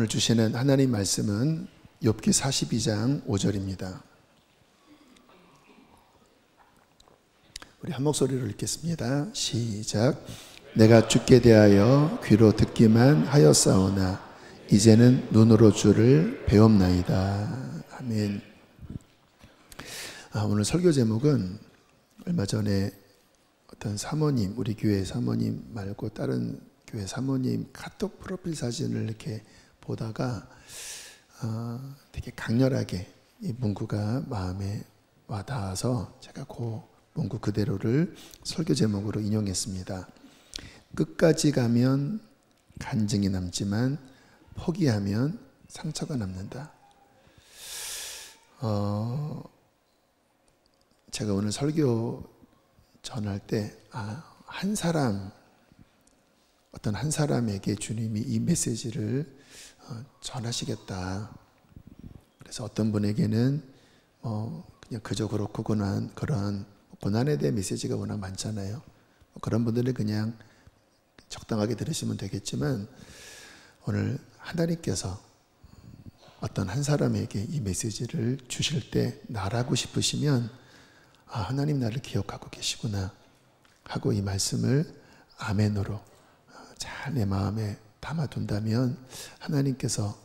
오늘 주시는 하나님 말씀은 욥기 42장 5절입니다. 우리 한 목소리로 읽겠습니다. 시작. 내가 주께 대하여 귀로 듣기만 하였사오나 이제는 눈으로 주를 배웁나이다. 아멘. 오늘 설교 제목은 얼마 전에 어떤 사모님, 우리 교회 사모님 말고 다른 교회 사모님 카톡 프로필 사진을 이렇게 보다가 되게 강렬하게 이 문구가 마음에 와닿아서 제가 그 문구 그대로를 설교 제목으로 인용했습니다. 끝까지 가면 간증이 남지만 포기하면 상처가 남는다. 제가 오늘 설교 전할 때 한 사람, 어떤 한 사람에게 주님이 이 메시지를 전하시겠다. 그래서 어떤 분에게는 그냥 그저 그렇고 그런 고난에 대한 메시지가 워낙 많잖아요. 그런 분들은 그냥 적당하게 들으시면 되겠지만 오늘 하나님께서 어떤 한 사람에게 이 메시지를 주실 때 나라고 싶으시면 하나님 나를 기억하고 계시구나 하고 이 말씀을 아멘으로 잘 내 마음에 담아둔다면 하나님께서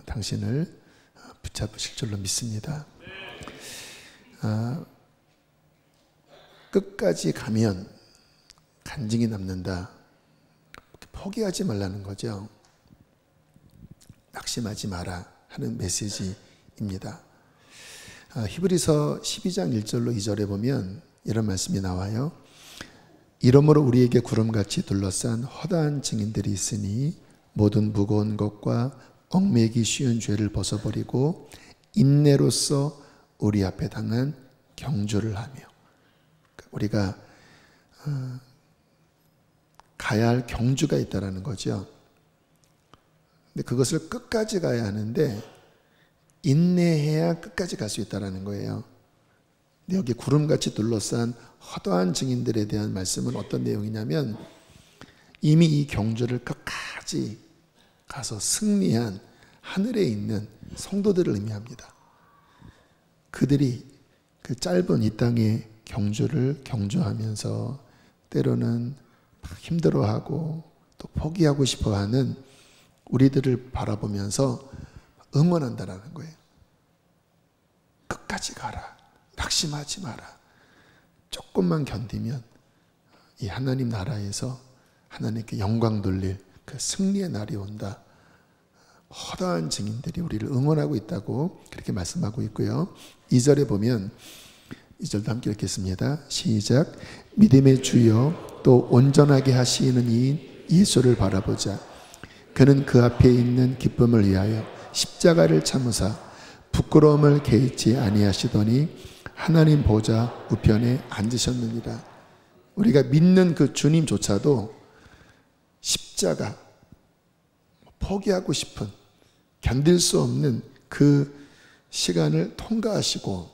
당신을 붙잡으실 줄로 믿습니다. 끝까지 가면 간증이 남는다. 포기하지 말라는 거죠. 낙심하지 마라 하는 메시지입니다. 히브리서 12장 1절로 2절에 보면 이런 말씀이 나와요. 이러므로 우리에게 구름같이 둘러싼 허다한 증인들이 있으니 모든 무거운 것과 얽매이기 쉬운 죄를 벗어버리고 인내로써 우리 앞에 당한 경주를 하며, 우리가 가야 할 경주가 있다는 거죠. 근데 그것을 끝까지 가야 하는데 인내해야 끝까지 갈 수 있다는 거예요. 근데 여기 구름같이 둘러싼 허다한 증인들에 대한 말씀은 어떤 내용이냐면 이미 이 경주를 끝까지 가서 승리한 하늘에 있는 성도들을 의미합니다. 그들이 그 짧은 이 땅의 경주를 경주하면서 때로는 힘들어하고 또 포기하고 싶어하는 우리들을 바라보면서 응원한다라는 거예요. 끝까지 가라. 낙심하지 마라. 조금만 견디면 이 하나님 나라에서 하나님께 영광 돌릴 그 승리의 날이 온다. 허다한 증인들이 우리를 응원하고 있다고 그렇게 말씀하고 있고요. 2절에 보면 2절도 함께 읽겠습니다. 시작. 믿음의 주여 또 온전하게 하시는 이 예수를 바라보자. 그는 그 앞에 있는 기쁨을 위하여 십자가를 참으사 부끄러움을 개의치 아니하시더니 하나님 보좌 우편에 앉으셨느니라. 우리가 믿는 그 주님조차도 십자가, 포기하고 싶은, 견딜 수 없는 그 시간을 통과하시고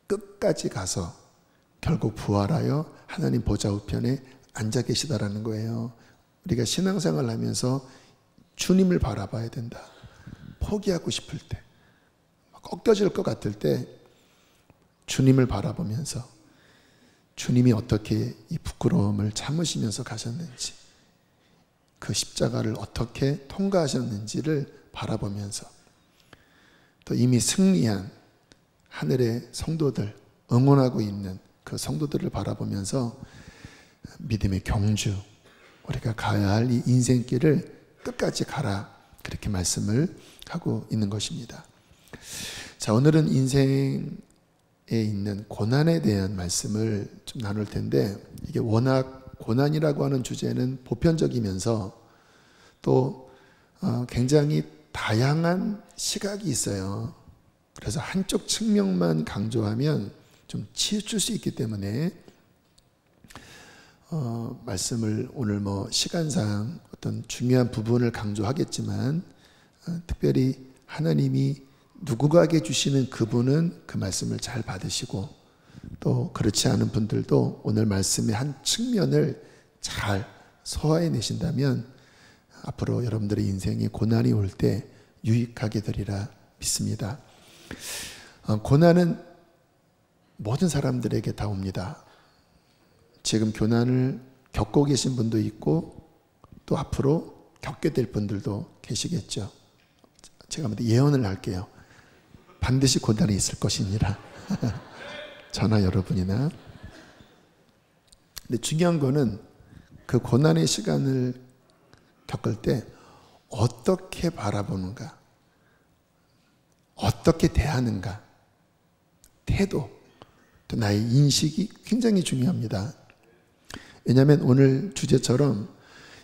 끝까지 가서 결국 부활하여 하나님 보좌 우편에 앉아 계시다라는 거예요. 우리가 신앙생활을 하면서 주님을 바라봐야 된다. 포기하고 싶을 때, 꺾여질 것 같을 때 주님을 바라보면서 주님이 어떻게 이 부끄러움을 참으시면서 가셨는지, 그 십자가를 어떻게 통과하셨는지를 바라보면서 또 이미 승리한 하늘의 성도들, 응원하고 있는 그 성도들을 바라보면서 믿음의 경주, 우리가 가야 할 이 인생길을 끝까지 가라, 그렇게 말씀을 하고 있는 것입니다. 자, 오늘은 인생에 있는 고난에 대한 말씀을 좀 나눌 텐데, 이게 워낙 고난이라고 하는 주제는 보편적이면서 또 굉장히 다양한 시각이 있어요. 그래서 한쪽 측면만 강조하면 좀 치우칠 수 있기 때문에 말씀을 오늘 시간상 어떤 중요한 부분을 강조하겠지만 특별히 하나님이 누구에게 주시는 그분은 그 말씀을 잘 받으시고 또 그렇지 않은 분들도 오늘 말씀의 한 측면을 잘 소화해 내신다면 앞으로 여러분들의 인생에 고난이 올 때 유익하게 되리라 믿습니다. 고난은 모든 사람들에게 다 옵니다. 지금 고난을 겪고 계신 분도 있고 또 앞으로 겪게 될 분들도 계시겠죠. 제가 예언을 할게요. 반드시 고난이 있을 것이니라. 저나 여러분이나. 근데 중요한 거는 그 고난의 시간을 겪을 때 어떻게 바라보는가, 어떻게 대하는가, 태도, 또 나의 인식이 굉장히 중요합니다. 왜냐하면 오늘 주제처럼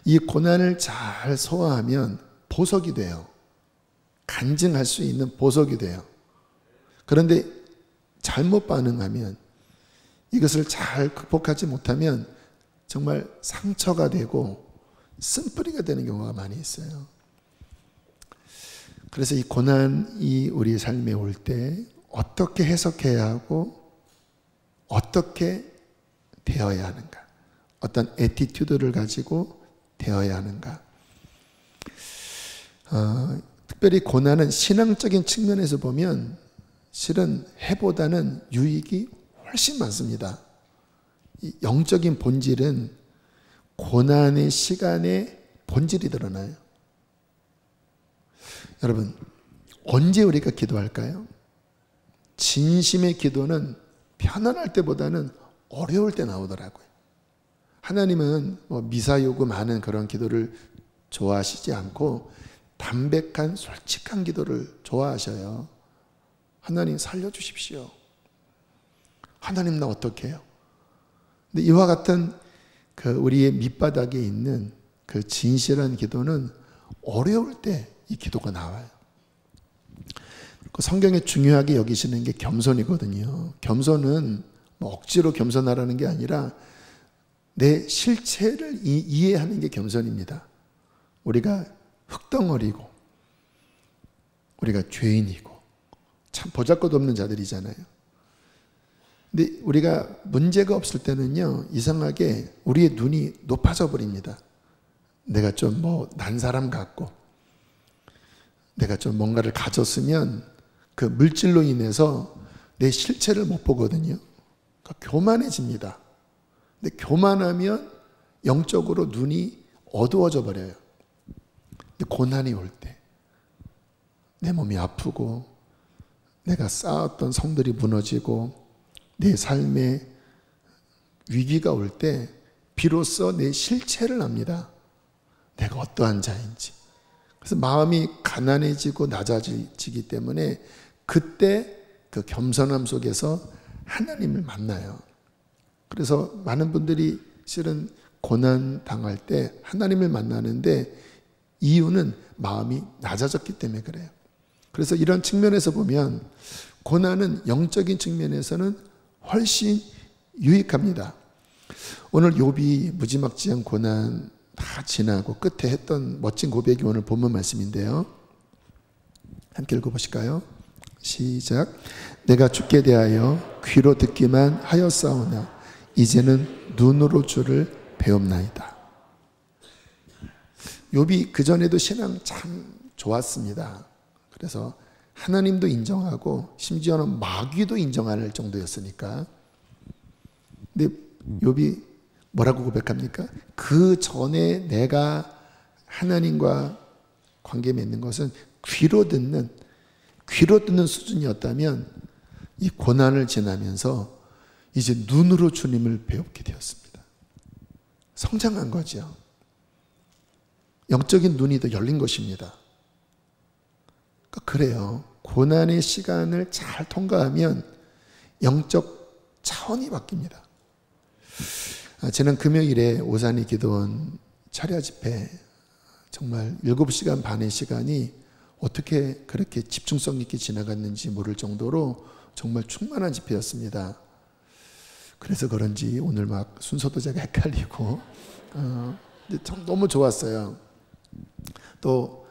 이 고난을 잘 소화하면 보석이 돼요. 간증할 수 있는 보석이 돼요. 그런데 잘못 반응하면, 이것을 잘 극복하지 못하면 정말 상처가 되고 쓴뿌리가 되는 경우가 많이 있어요. 그래서 이 고난이 우리 삶에 올 때 어떻게 해석해야 하고 어떻게 되어야 하는가, 어떤 애티튜드를 가지고 되어야 하는가. 특별히 고난은 신앙적인 측면에서 보면 실은 해보다는 유익이 훨씬 많습니다. 이 영적인 본질은 고난의 시간에 본질이 드러나요. 여러분, 언제 우리가 기도할까요? 진심의 기도는 편안할 때보다는 어려울 때 나오더라고요. 하나님은 미사 요구 많은 그런 기도를 좋아하시지 않고 담백한 솔직한 기도를 좋아하셔요. 하나님 살려주십시오. 하나님 나 어떻게 해요? 근데 이와 같은 그 우리의 밑바닥에 있는 그 진실한 기도는 어려울 때 이 기도가 나와요. 그 성경에 중요하게 여기시는 게 겸손이거든요. 겸손은 억지로 겸손하라는 게 아니라 내 실체를 이해하는 게 겸손입니다. 우리가 흙덩어리고 우리가 죄인이고 참 보잘것없는 자들이잖아요. 근데 우리가 문제가 없을 때는요, 이상하게 우리의 눈이 높아져 버립니다. 내가 좀 난 사람 같고 내가 좀 뭔가를 가졌으면 그 물질로 인해서 내 실체를 못 보거든요. 그러니까 교만해집니다. 근데 교만하면 영적으로 눈이 어두워져 버려요. 근데 고난이 올 때 내 몸이 아프고 내가 쌓았던 성들이 무너지고 내 삶에 위기가 올 때 비로소 내 실체를 압니다. 내가 어떠한 자인지. 그래서 마음이 가난해지고 낮아지기 때문에 그때 그 겸손함 속에서 하나님을 만나요. 그래서 많은 분들이 실은 고난 당할 때 하나님을 만나는데 이유는 마음이 낮아졌기 때문에 그래요. 그래서 이런 측면에서 보면 고난은 영적인 측면에서는 훨씬 유익합니다. 오늘 욥이 무지막지한 고난 다 지나고 끝에 했던 멋진 고백이 오늘 본문 말씀인데요. 함께 읽어보실까요? 시작. 내가 주께 대하여 귀로 듣기만 하였사오나 이제는 눈으로 주를 배웁나이다. 욥이 그전에도 신앙 참 좋았습니다. 그래서 하나님도 인정하고 심지어는 마귀도 인정할 정도였으니까. 근데 욥이 뭐라고 고백합니까? 그 전에 내가 하나님과 관계 맺는 것은 귀로 듣는 수준이었다면 이 고난을 지나면서 이제 눈으로 주님을 배우게 되었습니다. 성장한 거죠. 영적인 눈이 더 열린 것입니다. 그래요. 고난의 시간을 잘 통과하면 영적 차원이 바뀝니다. 지난 금요일에 오산이 기도원 철야 집회 정말 7시간 반의 시간이 어떻게 그렇게 집중성 있게 지나갔는지 모를 정도로 정말 충만한 집회였습니다. 그래서 그런지 오늘 막 순서도 제가 헷갈리고 근데 너무 좋았어요. 또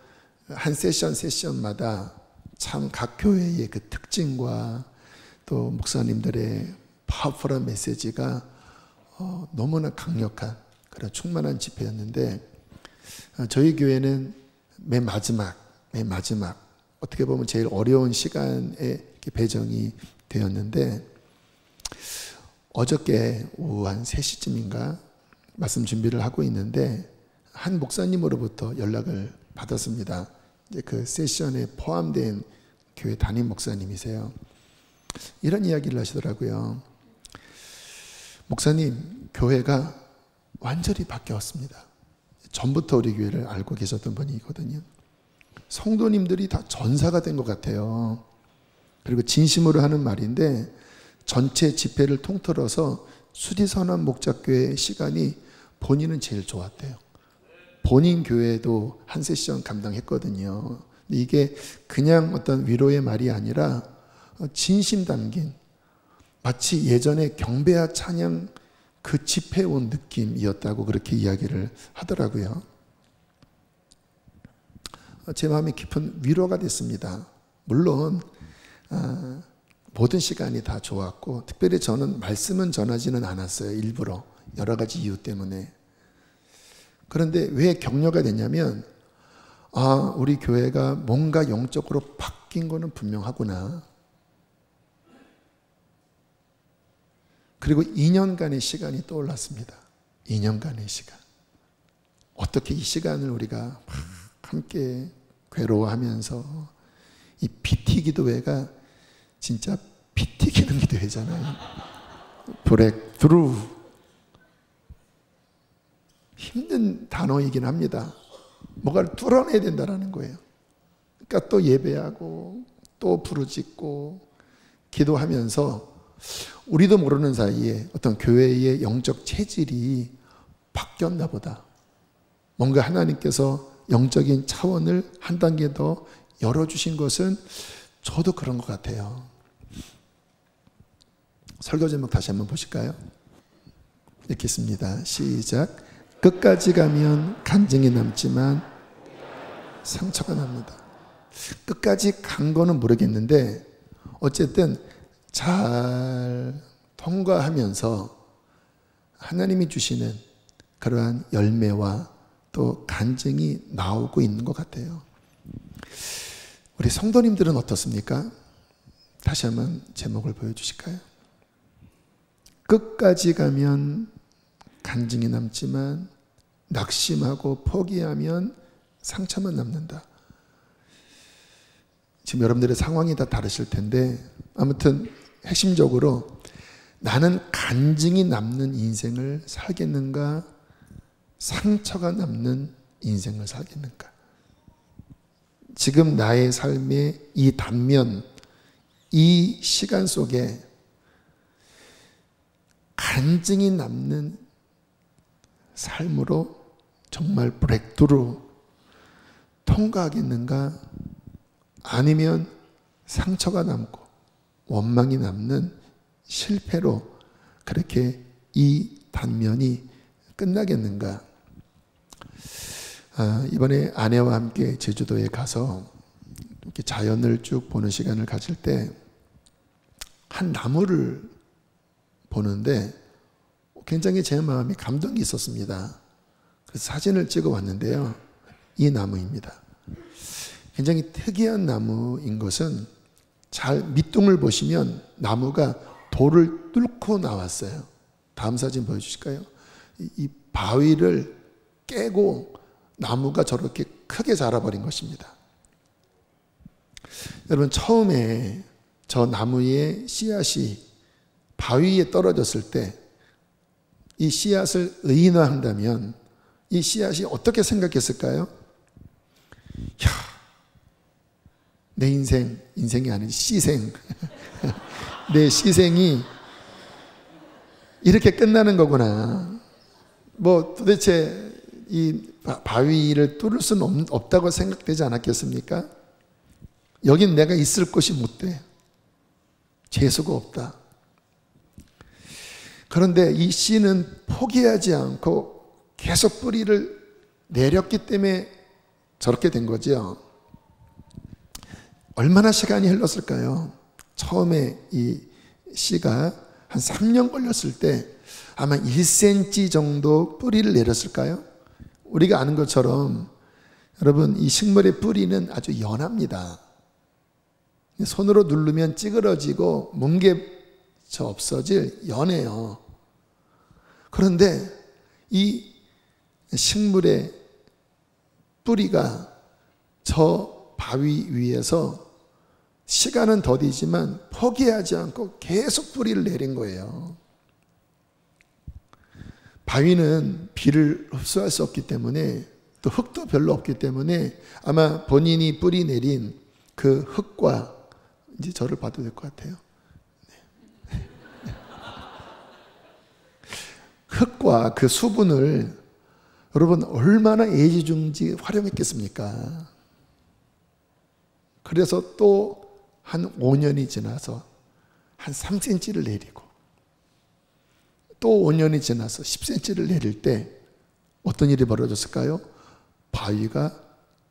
한 세션마다 참 각 교회의 그 특징과 또 목사님들의 파워풀한 메시지가 너무나 강력한 그런 충만한 집회였는데 저희 교회는 맨 마지막 어떻게 보면 제일 어려운 시간에 배정이 되었는데 어저께 오후 한 3시쯤인가 말씀 준비를 하고 있는데 한 목사님으로부터 연락을 받았습니다. 이제 그 세션에 포함된 교회 담임 목사님이세요. 이런 이야기를 하시더라고요. 목사님, 교회가 완전히 바뀌었습니다. 전부터 우리 교회를 알고 계셨던 분이거든요. 성도님들이 다 전사가 된 것 같아요. 그리고 진심으로 하는 말인데 전체 집회를 통틀어서 수지선한 목자교회 시간이 본인은 제일 좋았대요. 본인 교회도 한 세션 감당했거든요. 근데 이게 그냥 어떤 위로의 말이 아니라 진심 담긴 마치 예전에 경배와 찬양 그 집회에 온 느낌이었다고 그렇게 이야기를 하더라고요. 제 마음이 깊은 위로가 됐습니다. 물론 모든 시간이 다 좋았고 특별히 저는 말씀은 전하지는 않았어요. 일부러 여러 가지 이유 때문에. 그런데 왜 격려가 됐냐면 우리 교회가 뭔가 영적으로 바뀐 거는 분명하구나. 그리고 2년간의 시간이 떠올랐습니다. 2년간의 시간. 어떻게 이 시간을 우리가 함께 괴로워하면서 이 피 기도회가 진짜 피 튀기는 기도회잖아요. 브렉트루. 힘든 단어이긴 합니다. 뭔가를 뚫어내야 된다는 거예요. 그러니까 또 예배하고 또 부르짖고 기도하면서 우리도 모르는 사이에 어떤 교회의 영적 체질이 바뀌었나 보다. 뭔가 하나님께서 영적인 차원을 한 단계 더 열어주신 것은 저도 그런 것 같아요. 설교 제목 다시 한번 보실까요? 읽겠습니다. 시작. 끝까지 가면 간증이 남지만 상처가 납니다. 끝까지 간 거는 모르겠는데 어쨌든 잘 통과하면서 하나님이 주시는 그러한 열매와 또 간증이 나오고 있는 것 같아요. 우리 성도님들은 어떻습니까? 다시 한번 제목을 보여주실까요? 끝까지 가면 간증이 남지만 낙심하고 포기하면 상처만 남는다. 지금 여러분들의 상황이 다 다르실 텐데 아무튼 핵심적으로 나는 간증이 남는 인생을 살겠는가, 상처가 남는 인생을 살겠는가. 지금 나의 삶의 이 단면, 이 시간 속에 간증이 남는 삶으로 정말 브렉트루 통과하겠는가, 아니면 상처가 남고 원망이 남는 실패로 그렇게 이 단면이 끝나겠는가. 이번에 아내와 함께 제주도에 가서 이렇게 자연을 쭉 보는 시간을 가질 때 한 나무를 보는데 굉장히 제 마음이 감동이 있었습니다. 그래서 사진을 찍어 왔는데요. 이 나무입니다. 굉장히 특이한 나무인 것은 잘 밑둥을 보시면 나무가 돌을 뚫고 나왔어요. 다음 사진 보여주실까요? 이 바위를 깨고 나무가 저렇게 크게 자라버린 것입니다. 여러분, 처음에 저 나무의 씨앗이 바위에 떨어졌을 때 이 씨앗을 의인화한다면 이 씨앗이 어떻게 생각했을까요? 내 인생이 아닌 시생 내 시생이 이렇게 끝나는 거구나. 뭐 도대체 이 바위를 뚫을 수는 없다고 생각되지 않았겠습니까? 여긴 내가 있을 곳이 못 돼. 재수가 없다. 그런데 이 씨는 포기하지 않고 계속 뿌리를 내렸기 때문에 저렇게 된 거죠. 얼마나 시간이 흘렀을까요? 처음에 이 씨가 한 3년 걸렸을 때 아마 1cm 정도 뿌리를 내렸을까요? 우리가 아는 것처럼 여러분 이 식물의 뿌리는 아주 연합니다. 손으로 누르면 찌그러지고 뭉개져 없어질 연해요. 그런데 이 식물의 뿌리가 저 바위 위에서 시간은 더디지만 포기하지 않고 계속 뿌리를 내린 거예요. 바위는 비를 흡수할 수 없기 때문에 또 흙도 별로 없기 때문에 아마 본인이 뿌리 내린 그 흙과 이제 저를 봐도 될 것 같아요. 네. 흙과 그 수분을 여러분 얼마나 애지중지 활용했겠습니까? 그래서 또 한 5년이 지나서 한 3cm를 내리고 또 5년이 지나서 10cm를 내릴 때 어떤 일이 벌어졌을까요? 바위가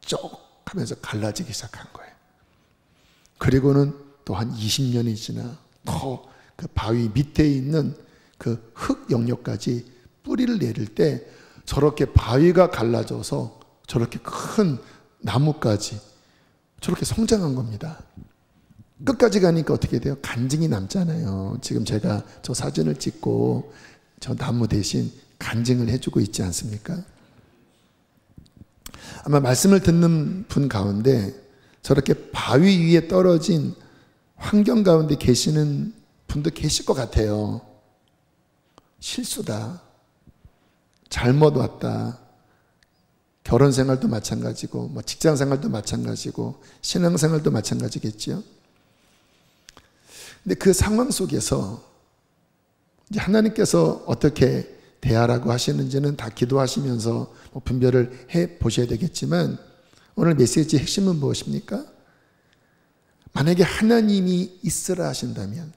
쭉 하면서 갈라지기 시작한 거예요. 그리고는 또 한 20년이 지나 더 그 바위 밑에 있는 그 흙 영역까지 뿌리를 내릴 때 저렇게 바위가 갈라져서 저렇게 큰 나무까지 저렇게 성장한 겁니다. 끝까지 가니까 어떻게 돼요? 간증이 남잖아요. 지금 제가 저 사진을 찍고 저 나무 대신 간증을 해주고 있지 않습니까? 아마 말씀을 듣는 분 가운데 저렇게 바위 위에 떨어진 환경 가운데 계시는 분도 계실 것 같아요. 실수다. 잘못 왔다. 결혼 생활도 마찬가지고, 뭐 직장 생활도 마찬가지고, 신앙 생활도 마찬가지겠죠. 근데 그 상황 속에서 이제 하나님께서 어떻게 대하라고 하시는지는 다 기도하시면서 분별을 해 보셔야 되겠지만 오늘 메시지의 핵심은 무엇입니까? 만약에 하나님이 있으라 하신다면,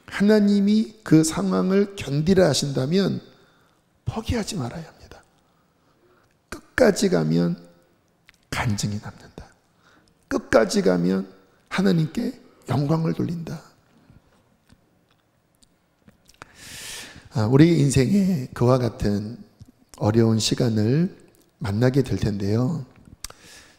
하나님이 그 상황을 견디라 하신다면 포기하지 말아야 합니다. 끝까지 가면 간증이 남는다. 끝까지 가면 하나님께 영광을 돌린다. 우리 인생에 그와 같은 어려운 시간을 만나게 될 텐데요.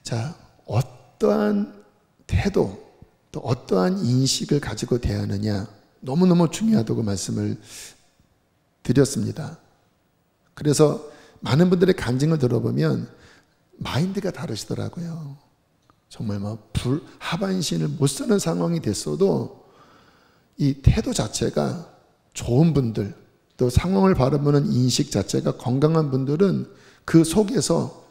자, 어떠한 태도, 또 어떠한 인식을 가지고 대하느냐 너무너무 중요하다고 말씀을 드렸습니다. 그래서 많은 분들의 간증을 들어보면 마인드가 다르시더라고요. 정말 하반신을 못 쓰는 상황이 됐어도 이 태도 자체가 좋은 분들, 또 상황을 바라보는 인식 자체가 건강한 분들은 그 속에서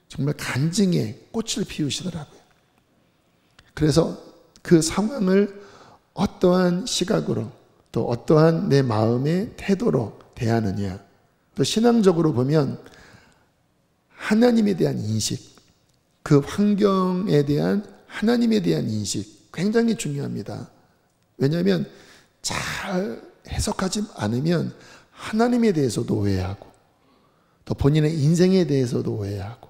정말 간증에 꽃을 피우시더라고요. 그래서 그 상황을 어떠한 시각으로 또 어떠한 내 마음의 태도로 대하느냐, 또 신앙적으로 보면 하나님에 대한 인식, 그 환경에 대한 하나님에 대한 인식 굉장히 중요합니다. 왜냐하면 잘 해석하지 않으면 하나님에 대해서도 오해하고 또 본인의 인생에 대해서도 오해하고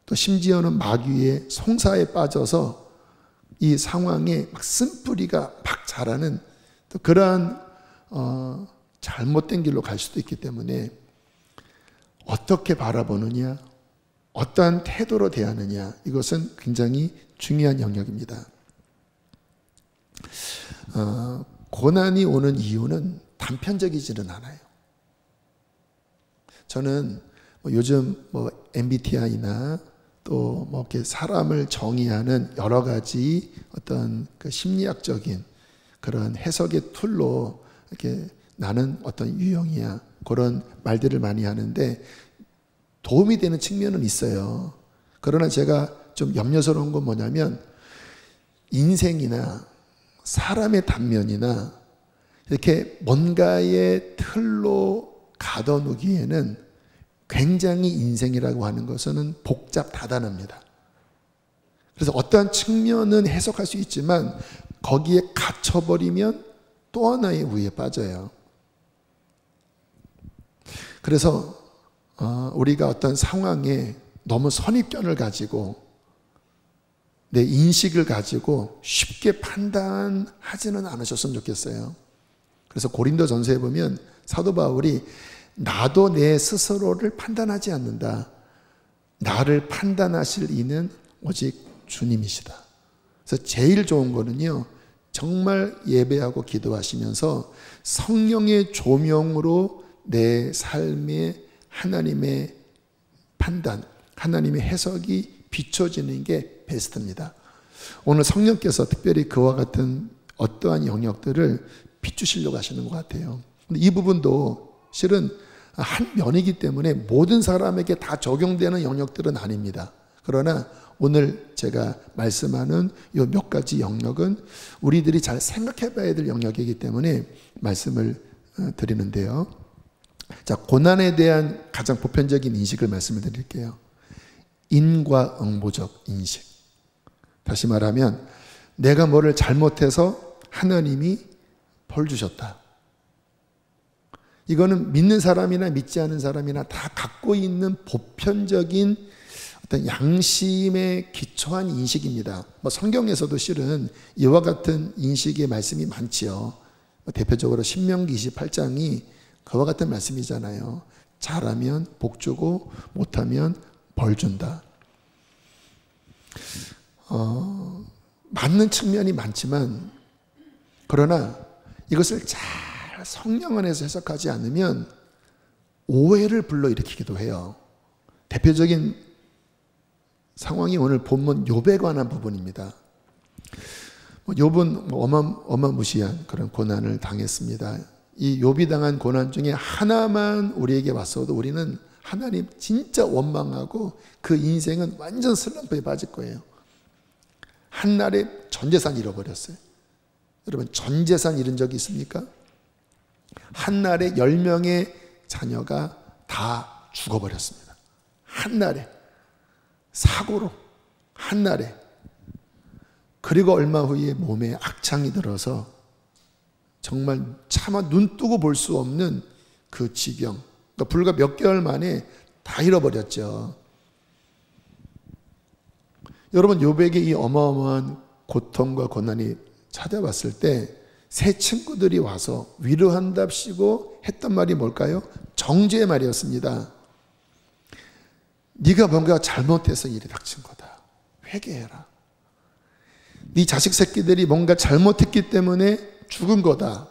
또 심지어는 마귀의 송사에 빠져서 이 상황에 막 쓴뿌리가 막 자라는 또 그러한 잘못된 길로 갈 수도 있기 때문에 어떻게 바라보느냐, 어떠한 태도로 대하느냐, 이것은 굉장히 중요한 영역입니다. 고난이 오는 이유는 단편적이지는 않아요. 저는 요즘 MBTI나 또 이렇게 사람을 정의하는 여러 가지 어떤 그 심리학적인 그런 해석의 툴로 이렇게 나는 어떤 유형이야, 그런 말들을 많이 하는데 도움이 되는 측면은 있어요. 그러나 제가 좀 염려스러운 건 뭐냐면 인생이나 사람의 단면이나 이렇게 뭔가의 틀로 가둬놓기에는 굉장히 인생이라고 하는 것은 복잡다단합니다. 그래서 어떠한 측면은 해석할 수 있지만 거기에 갇혀버리면 또 하나의 우위에 빠져요. 그래서 우리가 어떤 상황에 너무 선입견을 가지고 내 인식을 가지고 쉽게 판단하지는 않으셨으면 좋겠어요. 그래서 고린도전서에 보면 사도 바울이 나도 내 스스로를 판단하지 않는다. 나를 판단하실 이는 오직 주님이시다. 그래서 제일 좋은 거는요, 정말 예배하고 기도하시면서 성령의 조명으로 내 삶에 하나님의 판단, 하나님의 해석이 비춰지는 게 베스트입니다. 오늘 성령께서 특별히 그와 같은 어떠한 영역들을 비추시려고 하시는 것 같아요. 근데 이 부분도 실은 한 면이기 때문에 모든 사람에게 다 적용되는 영역들은 아닙니다. 그러나 오늘 제가 말씀하는 이 몇 가지 영역은 우리들이 잘 생각해 봐야 될 영역이기 때문에 말씀을 드리는데요. 자, 고난에 대한 가장 보편적인 인식을 말씀을 드릴게요. 인과응보적 인식. 다시 말하면 내가 뭐를 잘못해서 하나님이 벌 주셨다. 이거는 믿는 사람이나 믿지 않은 사람이나 다 갖고 있는 보편적인 어떤 양심에 기초한 인식입니다. 성경에서도 실은 이와 같은 인식의 말씀이 많지요. 대표적으로 신명기 28장이 그와 같은 말씀이잖아요. 잘하면 복 주고 못하면 벌 준다. 맞는 측면이 많지만 그러나 이것을 잘 성령 안에서 해석하지 않으면 오해를 불러일으키기도 해요. 대표적인 상황이 오늘 본문 욥에 관한 부분입니다. 욥은 어마무시한 그런 고난을 당했습니다. 이 욥이 당한 고난 중에 하나만 우리에게 왔어도 우리는 하나님 진짜 원망하고 그 인생은 완전 슬럼프에 빠질 거예요. 한날에 전 재산 잃어버렸어요. 여러분, 전 재산 잃은 적이 있습니까? 한날에 10명의 자녀가 다 죽어버렸습니다. 한날에. 사고로. 한날에. 그리고 얼마 후에 몸에 악창이 들어서 정말 차마 눈 뜨고 볼 수 없는 그 지경. 그러니까 불과 몇 개월 만에 다 잃어버렸죠. 여러분, 욥에게 이 어마어마한 고통과 고난이 찾아왔을 때 세 친구들이 와서 위로한답시고 했던 말이 뭘까요? 정죄의 말이었습니다. 네가 뭔가 잘못해서 일이 닥친 거다. 회개해라. 네 자식 새끼들이 뭔가 잘못했기 때문에 죽은 거다.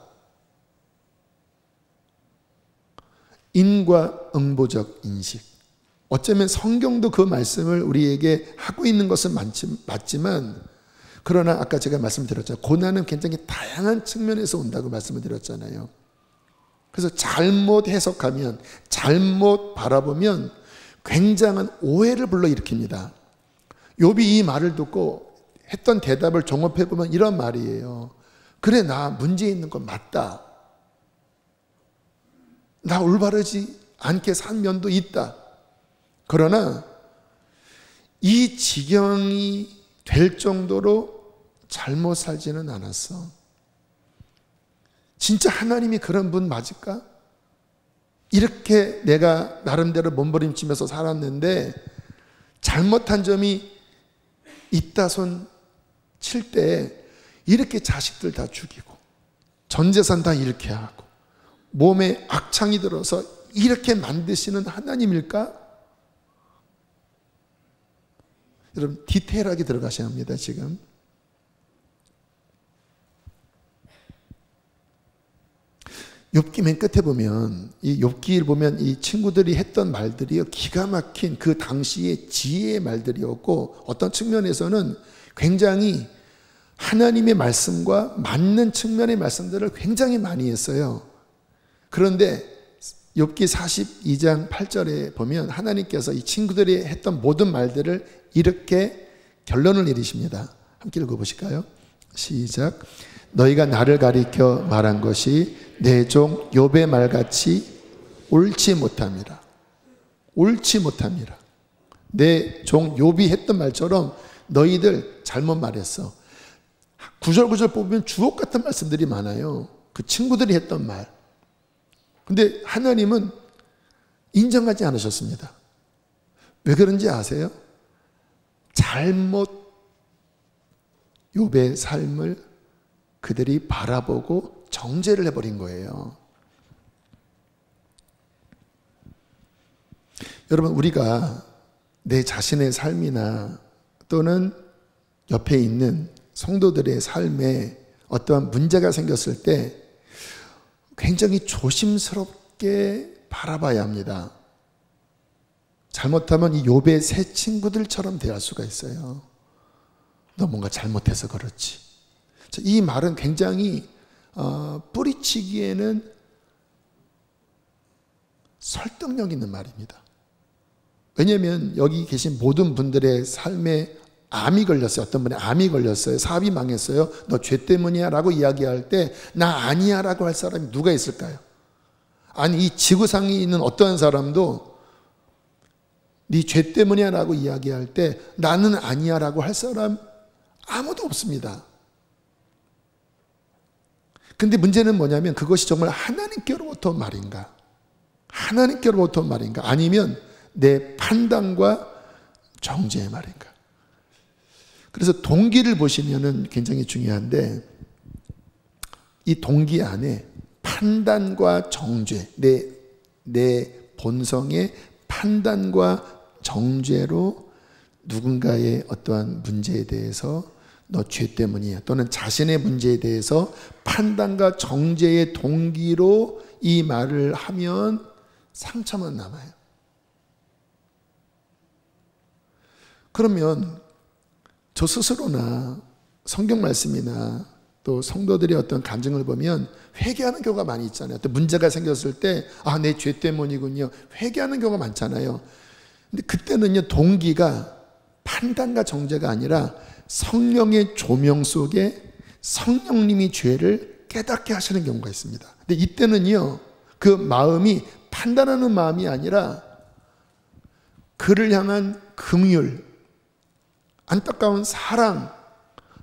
인과응보적 인식. 어쩌면 성경도 그 말씀을 우리에게 하고 있는 것은 맞지만 그러나 아까 제가 말씀드렸죠. 고난은 굉장히 다양한 측면에서 온다고 말씀을 드렸잖아요. 그래서 잘못 해석하면, 잘못 바라보면 굉장한 오해를 불러일으킵니다. 욥이 이 말을 듣고 했던 대답을 종합해보면 이런 말이에요. 그래, 나 문제 있는 건 맞다. 나 올바르지 않게 산 면도 있다. 그러나 이 지경이 될 정도로 잘못 살지는 않았어. 진짜 하나님이 그런 분 맞을까? 이렇게 내가 나름대로 몸부림치면서 살았는데 잘못한 점이 있다 손 칠 때 이렇게 자식들 다 죽이고 전 재산 다 잃게 하고 몸에 악창이 들어서 이렇게 만드시는 하나님일까? 여러분, 디테일하게 들어가셔야 합니다. 지금 욥기 맨 끝에 보면 이 욥기를 보면 이 친구들이 했던 말들이요, 기가 막힌 그 당시의 지혜의 말들이었고 어떤 측면에서는 굉장히 하나님의 말씀과 맞는 측면의 말씀들을 굉장히 많이 했어요. 그런데 욥기 42장 8절에 보면 하나님께서 이 친구들이 했던 모든 말들을 이렇게 결론을 내리십니다. 함께 읽어보실까요? 시작. 너희가 나를 가리켜 말한 것이 내 종 욥의 말같이 옳지 못함이라. 옳지 못함이라. 내 종 욥이 했던 말처럼 너희들 잘못 말했어. 구절구절 뽑으면 주옥 같은 말씀들이 많아요. 그 친구들이 했던 말. 근데 하나님은 인정하지 않으셨습니다. 왜 그런지 아세요? 잘못 욥의 삶을 그들이 바라보고 정죄를 해버린 거예요. 여러분, 우리가 내 자신의 삶이나 또는 옆에 있는 성도들의 삶에 어떠한 문제가 생겼을 때 굉장히 조심스럽게 바라봐야 합니다. 잘못하면 이 욥의 새 친구들처럼 대할 수가 있어요. 너 뭔가 잘못해서 그렇지. 이 말은 굉장히 뿌리치기에는 설득력 있는 말입니다. 왜냐하면 여기 계신 모든 분들의 삶에 암이 걸렸어요. 어떤 분이 암이 걸렸어요. 사업이 망했어요. 너 죄 때문이야 라고 이야기할 때 나 아니야 라고 할 사람이 누가 있을까요? 아니, 이 지구상에 있는 어떤 사람도 네 죄 때문이야 라고 이야기할 때 나는 아니야 라고 할 사람 아무도 없습니다. 근데 문제는 뭐냐면 그것이 정말 하나님께로부터 온 말인가? 하나님께로부터 온 말인가? 아니면 내 판단과 정죄의 말인가? 그래서 동기를 보시면은 굉장히 중요한데 이 동기 안에 판단과 정죄, 내 본성의 판단과 정죄로 누군가의 어떠한 문제에 대해서 너 죄 때문이야 또는 자신의 문제에 대해서 판단과 정죄의 동기로 이 말을 하면 상처만 남아요. 그러면 저 스스로나 성경 말씀이나 또 성도들의 어떤 간증을 보면 회개하는 경우가 많이 있잖아요. 또 문제가 생겼을 때 내 죄 때문이군요. 회개하는 경우가 많잖아요. 근데 그때는요 동기가 판단과 정죄가 아니라 성령의 조명 속에 성령님이 죄를 깨닫게 하시는 경우가 있습니다. 근데 이때는요 그 마음이 판단하는 마음이 아니라 그를 향한 긍휼, 안타까운 사랑,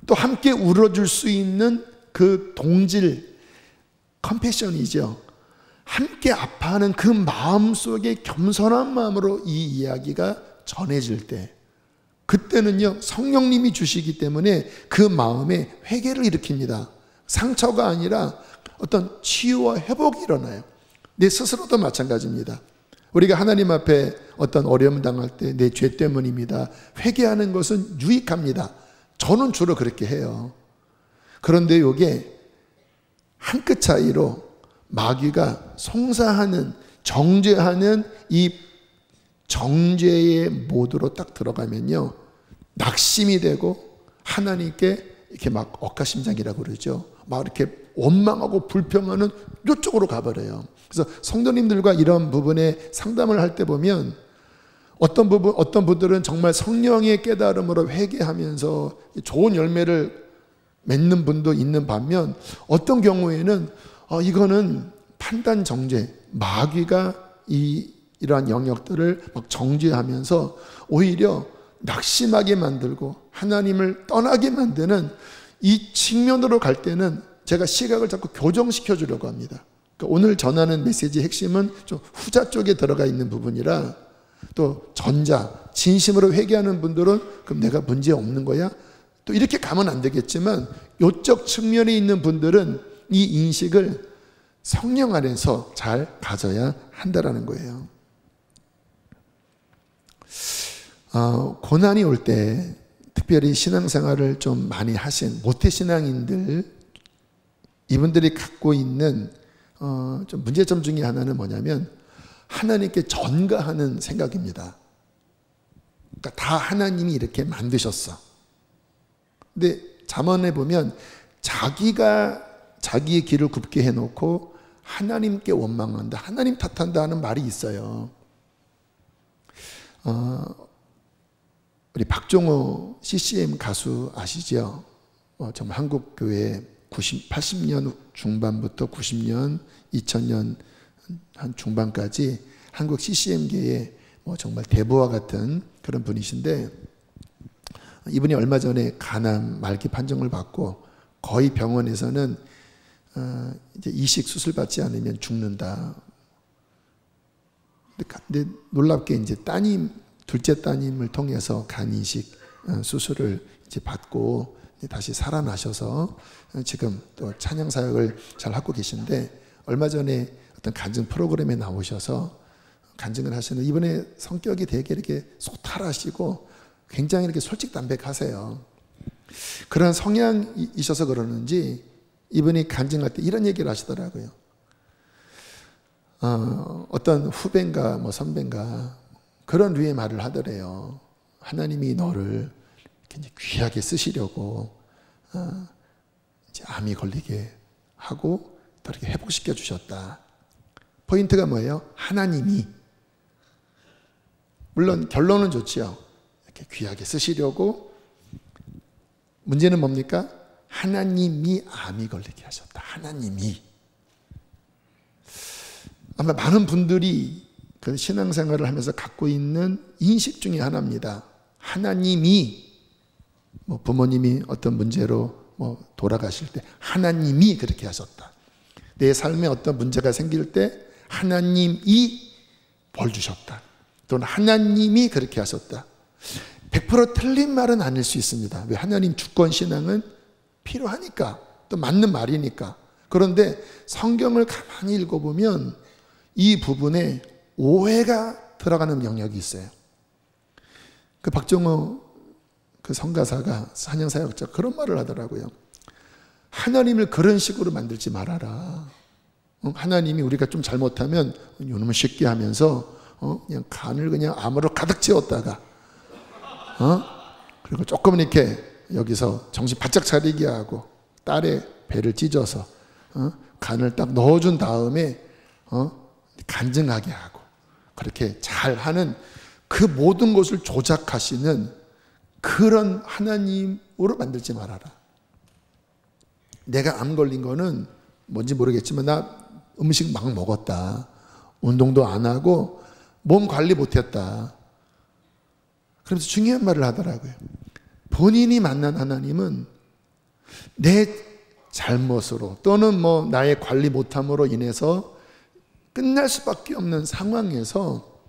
또 함께 울어줄 수 있는 그 동질, 컴패션이죠. 함께 아파하는 그 마음 속에 겸손한 마음으로 이 이야기가 전해질 때 그때는요 성령님이 주시기 때문에 그 마음에 회개를 일으킵니다. 상처가 아니라 어떤 치유와 회복이 일어나요. 내 스스로도 마찬가지입니다. 우리가 하나님 앞에 어떤 어려움 당할 때 내 죄 때문입니다. 회개하는 것은 유익합니다. 저는 주로 그렇게 해요. 그런데 이게 한 끗 차이로 마귀가 송사하는, 정죄하는 이 정죄의 모드로 딱 들어가면요 낙심이 되고 하나님께 이렇게 막 억가심장이라고 그러죠. 막 이렇게 원망하고 불평하는 이쪽으로 가버려요. 그래서 성도님들과 이런 부분에 상담을 할 때 보면 어떤 분들은 정말 성령의 깨달음으로 회개하면서 좋은 열매를 맺는 분도 있는 반면 어떤 경우에는 이거는 판단 정죄, 마귀가 이러한 영역들을 막 정죄하면서 오히려 낙심하게 만들고 하나님을 떠나게 만드는 이 측면으로 갈 때는 제가 시각을 자꾸 교정시켜 주려고 합니다. 그러니까 오늘 전하는 메시지의 핵심은 좀 후자 쪽에 들어가 있는 부분이라 또 전자, 진심으로 회개하는 분들은 그럼 내가 문제 없는 거야? 또 이렇게 가면 안 되겠지만 이쪽 측면에 있는 분들은 이 인식을 성령 안에서 잘 가져야 한다라는 거예요. 고난이 올 때 특별히 신앙생활을 좀 많이 하신 모태신앙인들 이분들이 갖고 있는 좀 문제점 중에 하나는 뭐냐면 하나님께 전가하는 생각입니다. 그러니까 다 하나님이 이렇게 만드셨어. 근데 잠언에 보면 자기가 자기의 길을 굽게 해놓고 하나님께 원망한다, 하나님 탓한다 하는 말이 있어요. 우리 박종호 CCM 가수 아시죠? 정말 한국교회 80년 중반부터 90년, 2000년 한 중반까지 한국 CCM계의 정말 대부와 같은 그런 분이신데 이분이 얼마 전에 간암 말기 판정을 받고 거의 병원에서는 이제 이식 수술 받지 않으면 죽는다. 근데 놀랍게 이제 둘째 따님을 통해서 간 이식 수술을 이제 받고 다시 살아나셔서 지금 또 찬양 사역을 잘 하고 계신데 얼마 전에 어떤 간증 프로그램에 나오셔서 간증을 하시는 이분의 성격이 되게 이렇게 소탈하시고 굉장히 이렇게 솔직담백하세요. 그런 성향이셔서 그러는지 이분이 간증할 때 이런 얘기를 하시더라고요. 어떤 후배인가 뭐 선배인가 그런 류의 말을 하더래요. 하나님이 너를 이렇게 귀하게 쓰시려고 이제 암이 걸리게 하고 또 이렇게 회복시켜 주셨다. 포인트가 뭐예요? 하나님이, 물론 결론은 좋지요. 이렇게 귀하게 쓰시려고. 문제는 뭡니까? 하나님이 암이 걸리게 하셨다. 하나님이. 아마 많은 분들이 그 신앙생활을 하면서 갖고 있는 인식 중에 하나입니다. 하나님이, 뭐 부모님이 어떤 문제로 뭐 돌아가실 때 하나님이 그렇게 하셨다. 내 삶에 어떤 문제가 생길 때 하나님이 벌 주셨다. 또는 하나님이 그렇게 하셨다. 100% 틀린 말은 아닐 수 있습니다. 왜? 하나님 주권 신앙은 필요하니까, 또 맞는 말이니까. 그런데 성경을 가만히 읽어보면 이 부분에 오해가 들어가는 영역이 있어요. 그 박정호 그 선가사가, 찬양사역자 그런 말을 하더라고요. 하나님을 그런 식으로 만들지 말아라. 하나님이 우리가 좀 잘못하면 요놈은 쉽게 하면서 그냥 간을 그냥 암으로 가득 채웠다가 그리고 조금 이렇게 여기서 정신 바짝 차리게 하고 딸의 배를 찢어서 간을 딱 넣어준 다음에 간증하게 하고 그렇게 잘하는 그 모든 것을 조작하시는 그런 하나님으로 만들지 말아라. 내가 암 걸린 거는 뭔지 모르겠지만 나 음식 막 먹었다. 운동도 안 하고 몸 관리 못했다. 그러면서 중요한 말을 하더라고요. 본인이 만난 하나님은 내 잘못으로 또는 뭐 나의 관리 못함으로 인해서 끝날 수밖에 없는 상황에서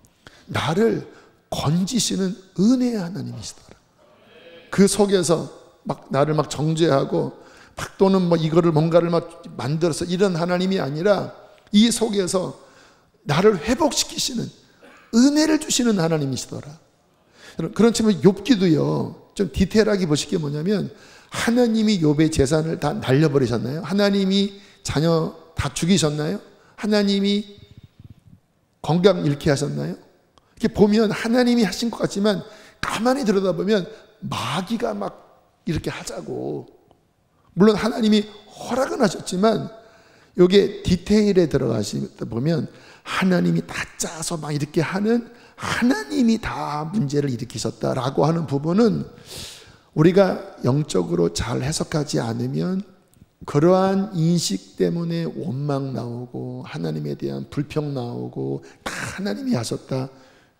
나를 건지시는 은혜의 하나님이시더라. 그 속에서 막 나를 막 정죄하고 막 또는 뭐 이거를 뭔가를 막 만들어서 이런 하나님이 아니라 이 속에서 나를 회복시키시는 은혜를 주시는 하나님이시더라. 그런 측면 욥기도요. 좀 디테일하게 보실 게 뭐냐면 하나님이 욥의 재산을 다 날려버리셨나요? 하나님이 자녀 다 죽이셨나요? 하나님이 건강 잃게 하셨나요? 이렇게 보면 하나님이 하신 것 같지만 가만히 들여다보면 마귀가 막 이렇게 하자고. 물론 하나님이 허락은 하셨지만 여기에 디테일에 들어가시다 보면 하나님이 다 짜서 막 이렇게 하는 하나님이 다 문제를 일으키셨다라고 하는 부분은 우리가 영적으로 잘 해석하지 않으면 그러한 인식 때문에 원망 나오고 하나님에 대한 불평 나오고 다 하나님이 하셨다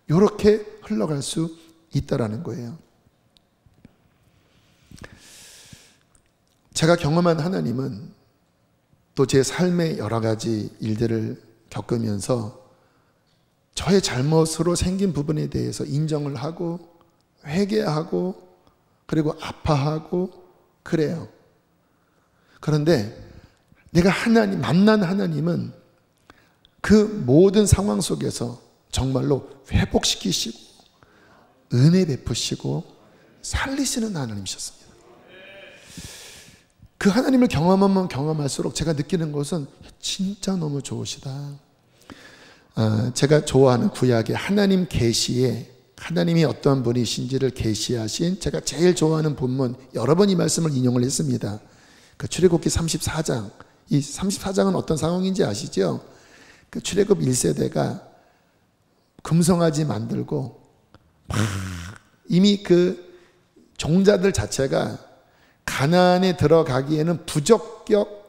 이렇게 흘러갈 수 있다라는 거예요. 제가 경험한 하나님은 또 제 삶의 여러 가지 일들을 겪으면서 저의 잘못으로 생긴 부분에 대해서 인정을 하고 회개하고 그리고 아파하고 그래요. 그런데 내가 만난 하나님은 그 모든 상황 속에서 정말로 회복시키시고 은혜 베푸시고 살리시는 하나님이셨습니다. 그 하나님을 경험하면 경험할수록 제가 느끼는 것은 진짜 너무 좋으시다. 제가 좋아하는 구약의 하나님 계시에 하나님이 어떤 분이신지를 계시하신 제가 제일 좋아하는 본문 여러 번 이 말씀을 인용을 했습니다. 그 출애굽기 34장. 이 34장은 어떤 상황인지 아시죠? 그 출애굽 1세대가 금송아지 만들고 이미 그 종자들 자체가 가나안에 들어가기에는 부적격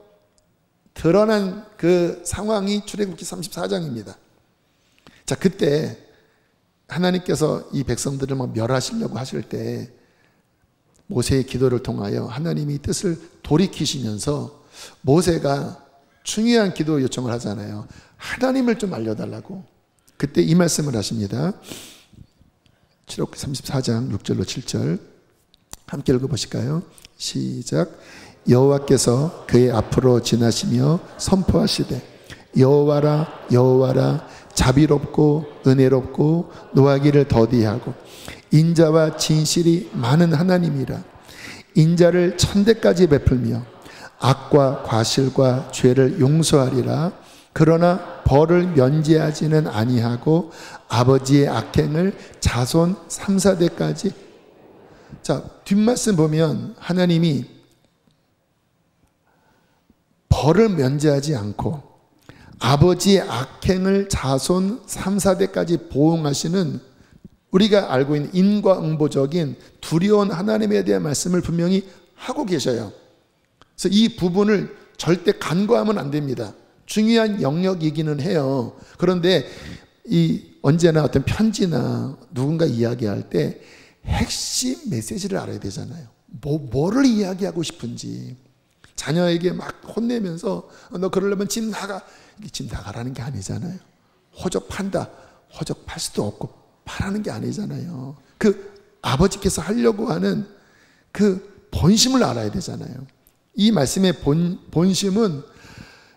드러난 그 상황이 출애굽기 34장입니다. 자, 그때 하나님께서 이 백성들을 막 멸하시려고 하실 때 모세의 기도를 통하여 하나님이 뜻을 돌이키시면서 모세가 중요한 기도 요청을 하잖아요. 하나님을 좀 알려달라고. 그때 이 말씀을 하십니다. 출애굽기 34장 6절로 7절 함께 읽어보실까요? 시작. 여호와께서 그의 앞으로 지나시며 선포하시되 여호와라 여호와라 자비롭고 은혜롭고 노하기를 더디하고 인자와 진실이 많은 하나님이라. 인자를 천대까지 베풀며 악과 과실과 죄를 용서하리라. 그러나 벌을 면제하지는 아니하고 아버지의 악행을 자손 3, 4대까지. 자, 뒷말씀 보면 하나님이 벌을 면제하지 않고 아버지의 악행을 자손 3, 4대까지 보응하시는, 우리가 알고 있는 인과응보적인 두려운 하나님에 대한 말씀을 분명히 하고 계셔요. 그래서 이 부분을 절대 간과하면 안 됩니다. 중요한 영역이기는 해요. 그런데 언제나 어떤 편지나 누군가 이야기할 때 핵심 메시지를 알아야 되잖아요. 뭐를 이야기하고 싶은지. 자녀에게 막 혼내면서 너 그러려면 집 나가. 집 나가라는 게 아니잖아요. 호적판다. 호적팔 수도 없고 파라는 게 아니잖아요. 그 아버지께서 하려고 하는 그 본심을 알아야 되잖아요. 이 말씀의 본심은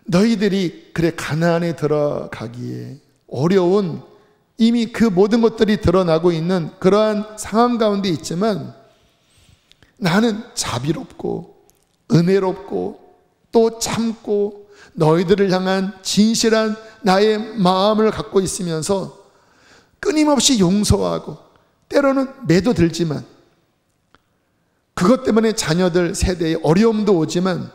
너희들이 그래 가나안에 들어가기에 어려운, 이미 그 모든 것들이 드러나고 있는 그러한 상황 가운데 있지만 나는 자비롭고 은혜롭고 또 참고 너희들을 향한 진실한 나의 마음을 갖고 있으면서 끊임없이 용서하고 때로는 매도 들지만 그것 때문에 자녀들 세대에 어려움도 오지만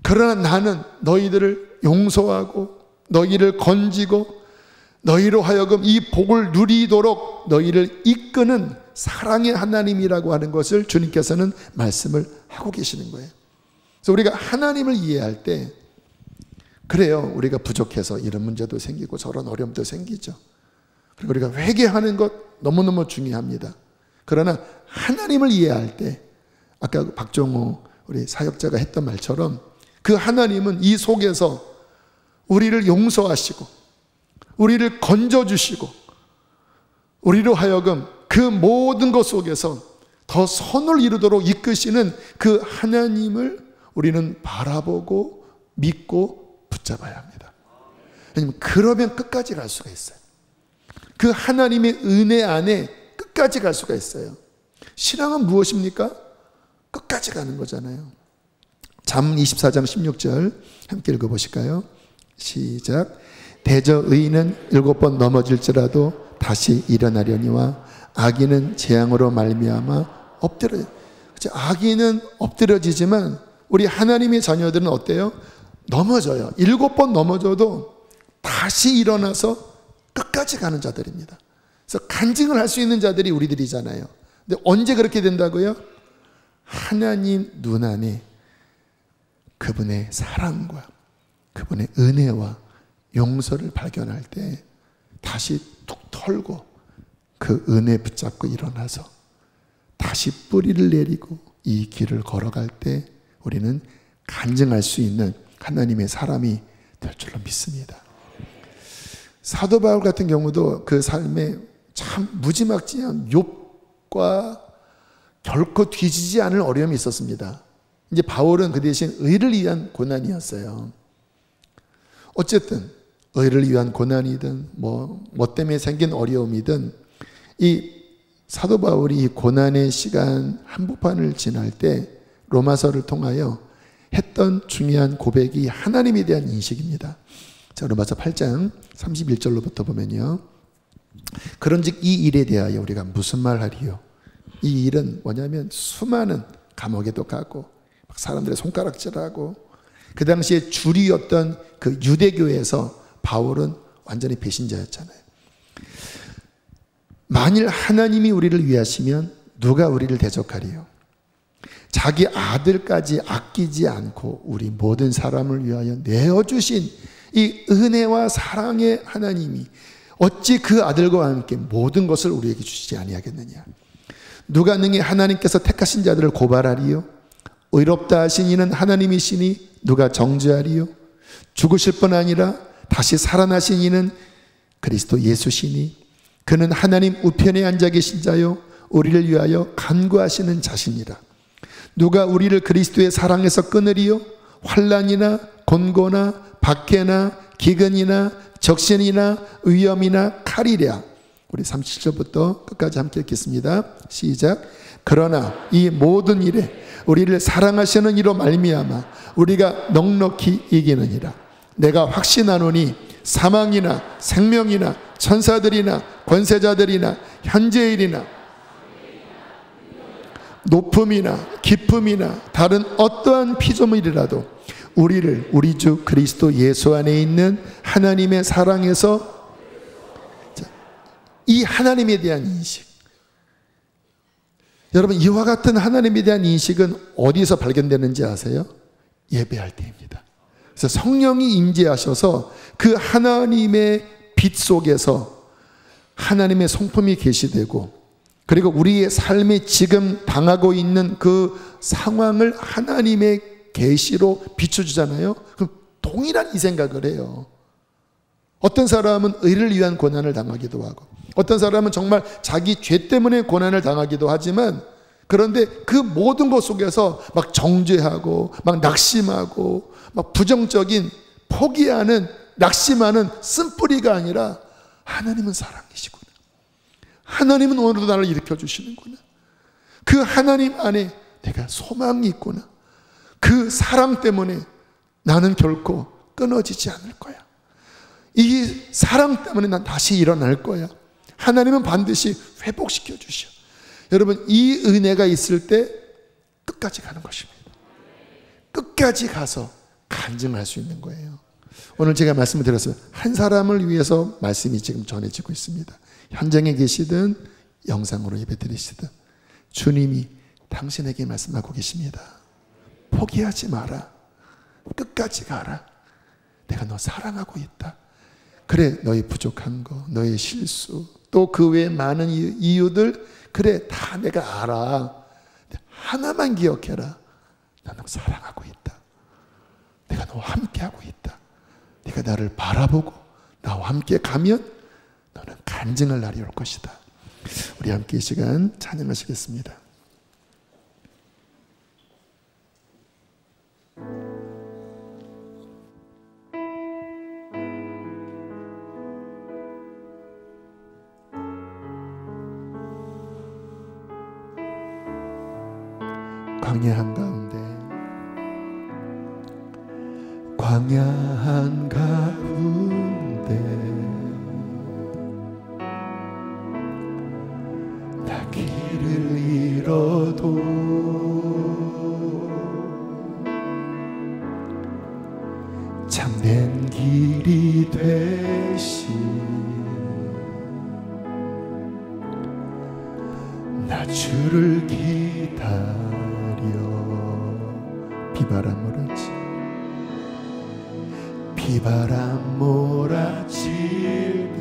그러나 나는 너희들을 용서하고 너희를 건지고 너희로 하여금 이 복을 누리도록 너희를 이끄는 사랑의 하나님이라고 하는 것을 주님께서는 말씀을 하고 계시는 거예요. 그래서 우리가 하나님을 이해할 때 그래요. 우리가 부족해서 이런 문제도 생기고 저런 어려움도 생기죠. 그리고 우리가 회개하는 것 너무너무 중요합니다. 그러나 하나님을 이해할 때 아까 박종호 우리 사역자가 했던 말처럼 그 하나님은 이 속에서 우리를 용서하시고 우리를 건져주시고 우리로 하여금 그 모든 것 속에서 더 선을 이루도록 이끄시는 그 하나님을 우리는 바라보고 믿고 붙잡아야 합니다. 왜냐하면 그러면 끝까지 갈 수가 있어요. 그 하나님의 은혜 안에 끝까지 갈 수가 있어요. 신앙은 무엇입니까? 끝까지 가는 거잖아요. 잠 24장 16절 함께 읽어보실까요? 시작. 대저 의인은 7번 넘어질지라도 다시 일어나려니와 악인은 재앙으로 말미암아 엎드려. 악인은 엎드려지지만 우리 하나님의 자녀들은 어때요? 넘어져요. 7번 넘어져도 다시 일어나서 끝까지 가는 자들입니다. 그래서 간증을 할 수 있는 자들이 우리들이잖아요. 근데 언제 그렇게 된다고요? 하나님 눈 안에 그분의 사랑과 그분의 은혜와 용서를 발견할 때 다시 툭 털고 그 은혜 붙잡고 일어나서 다시 뿌리를 내리고 이 길을 걸어갈 때 우리는 간증할 수 있는 하나님의 사람이 될 줄로 믿습니다. 사도 바울 같은 경우도 그 삶에 참 무지막지한 욥과 결코 뒤지지 않을 어려움이 있었습니다. 이제 바울은 그 대신 의를 위한 고난이었어요. 어쨌든 의를 위한 고난이든 뭐 때문에 생긴 어려움이든 이 사도 바울이 이 고난의 시간 한복판을 지날 때 로마서를 통하여 했던 중요한 고백이 하나님에 대한 인식입니다. 자, 로마서 8장 31절로부터 보면요. 그런즉 이 일에 대하여 우리가 무슨 말하리요? 이 일은 뭐냐면 수많은 감옥에도 가고 사람들의 손가락질하고 그 당시에 주류였던 그 유대교에서 바울은 완전히 배신자였잖아요. 만일 하나님이 우리를 위하시면 누가 우리를 대적하리요? 자기 아들까지 아끼지 않고 우리 모든 사람을 위하여 내어주신 이 은혜와 사랑의 하나님이 어찌 그 아들과 함께 모든 것을 우리에게 주시지 아니하겠느냐? 누가 능히 하나님께서 택하신 자들을 고발하리요? 의롭다 하신 이는 하나님이시니 누가 정죄하리요? 죽으실 뿐 아니라 다시 살아나신 이는 그리스도 예수시니 그는 하나님 우편에 앉아 계신 자요 우리를 위하여 간구하시는 자신이라. 누가 우리를 그리스도의 사랑에서 끊으리요? 환난이나 곤고나 박해나 기근이나 적신이나 위험이나 칼이랴. 우리 37절부터 끝까지 함께 읽겠습니다. 시작. 그러나 이 모든 일에 우리를 사랑하시는 이로 말미암아 우리가 넉넉히 이기느니라. 내가 확신하노니 사망이나 생명이나 천사들이나 권세자들이나 현재일이나 높음이나 깊음이나 다른 어떠한 피조물이라도 우리를 우리 주 그리스도 예수 안에 있는 하나님의 사랑에서, 이 하나님에 대한 인식, 여러분 이와 같은 하나님에 대한 인식은 어디서 발견되는지 아세요? 예배할 때입니다. 그래서 성령이 임재하셔서 그 하나님의 빛 속에서 하나님의 성품이 계시되고, 그리고 우리의 삶에 지금 당하고 있는 그 상황을 하나님의 계시로 비춰주잖아요. 그럼 동일한 이 생각을 해요. 어떤 사람은 의를 위한 고난을 당하기도 하고, 어떤 사람은 정말 자기 죄 때문에 고난을 당하기도 하지만, 그런데 그 모든 것 속에서 막 정죄하고 막 낙심하고 막 부정적인 포기하는, 낙심하는 쓴뿌리가 아니라 하나님은 사랑이시구나, 하나님은 오늘도 나를 일으켜 주시는구나, 그 하나님 안에 내가 소망이 있구나, 그 사랑 때문에 나는 결코 끊어지지 않을 거야, 이 사랑 때문에 난 다시 일어날 거야, 하나님은 반드시 회복시켜 주셔. 여러분 이 은혜가 있을 때 끝까지 가는 것입니다. 끝까지 가서 간증할 수 있는 거예요. 오늘 제가 말씀을 드렸어요. 한 사람을 위해서 말씀이 지금 전해지고 있습니다. 현장에 계시든 영상으로 예배드리시든 주님이 당신에게 말씀하고 계십니다. 포기하지 마라. 끝까지 가라. 내가 너 사랑하고 있다. 그래, 너의 부족한 거, 너의 실수, 또 그 외에 많은 이유들, 그래 다 내가 알아. 하나만 기억해라. 나 너 사랑하고 있다. 내가 너와 함께하고 있다. 네가 나를 바라보고 나와 함께 가면 너는 간증할 날이 올 것이다. 우리 함께 이 시간 찬양하시겠습니다. 광야 한가운데, 광야 한가운데 나 길을 잃어도 참된 길이 되신 나 주를 기다려 비바람 몰아치 비바람 몰아칠 때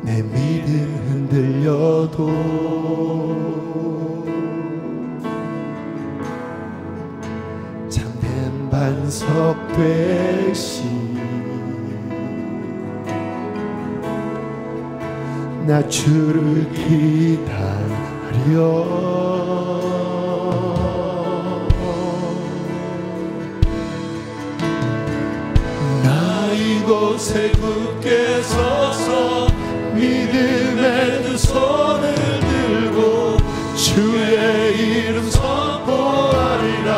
내 믿음 흔들려도 참된 반석 되신 나 주를 기다려 이곳에 굳게 서서 믿음의 두 손을 들고 주의 이름 선포하리라.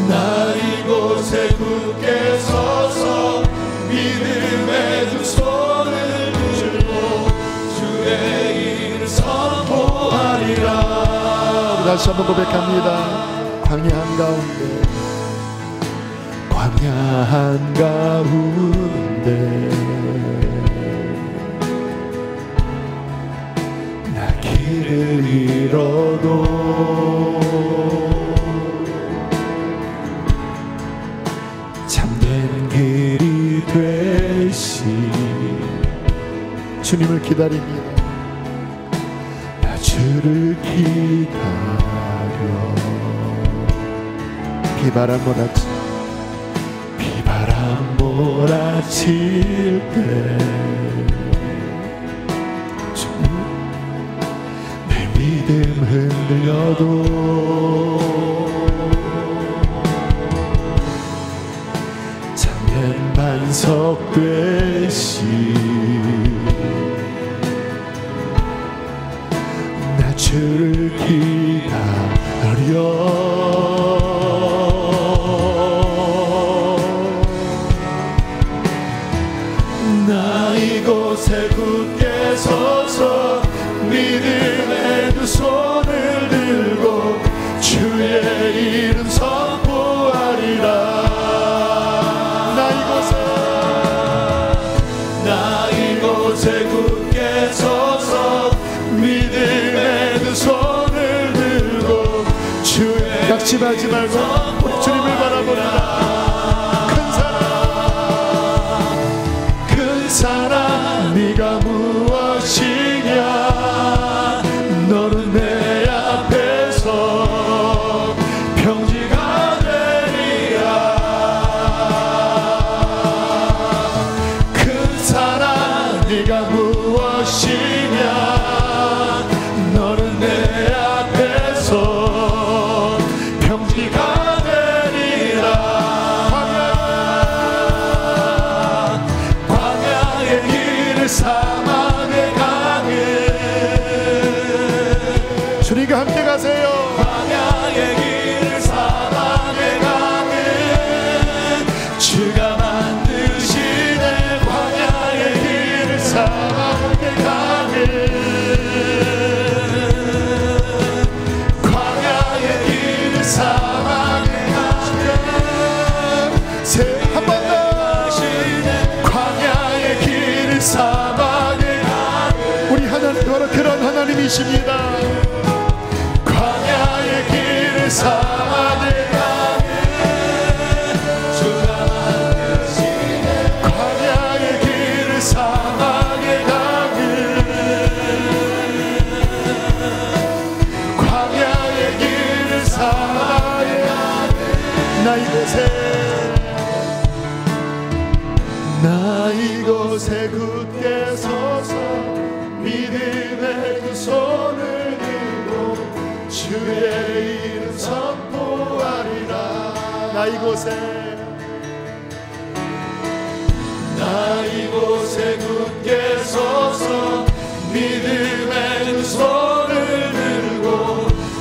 나 이곳에 굳게 서서 믿음의 두 손을 들고 주의 이름 선포하리라. 다시 한번 고백합니다. 광야 한가운데, 광야 한가운데 나 길을 잃어도 참된 길이 되신 주님을 기다립니다. 나 주를 기다려 비바람 몰아치 비바람 몰아칠 때 흔들려도 참된 반석 되시 나 주를 기다려 나 이곳에 굳게 서서 믿음의 두 손을 들고 주의 이름 선포하리라. 나 이곳에 굳게 서서 믿음의 두 손을 들고 주의 약심하지 말고 우리 주님을 바라보리라. 큰 사랑 네가 무엇이냐 너는 내 앞에서 평지가 되리라. 큰 사랑 네가 무엇이냐 너는 내 앞에서 평지가 되리라. 사막의 강을 주님과 함께 가세요. 광야의 길 사막의 강을 주가 만드시네. 광야의 길 사막의 강을 광야의 길 사막의 강을 한 번 더 광야의 길 사막의 우리 하나님 바로 그런 하나님이십니다. 광야의 길 사막의 주가 만드시네. 광야의 길 사막의 광야의 길 사막의 나 이곳에 굳게 서서 믿음의 두 손을 들고 주의 이름 선포하리라. 나 이곳에 굳게 서서 믿음의 두 손을 들고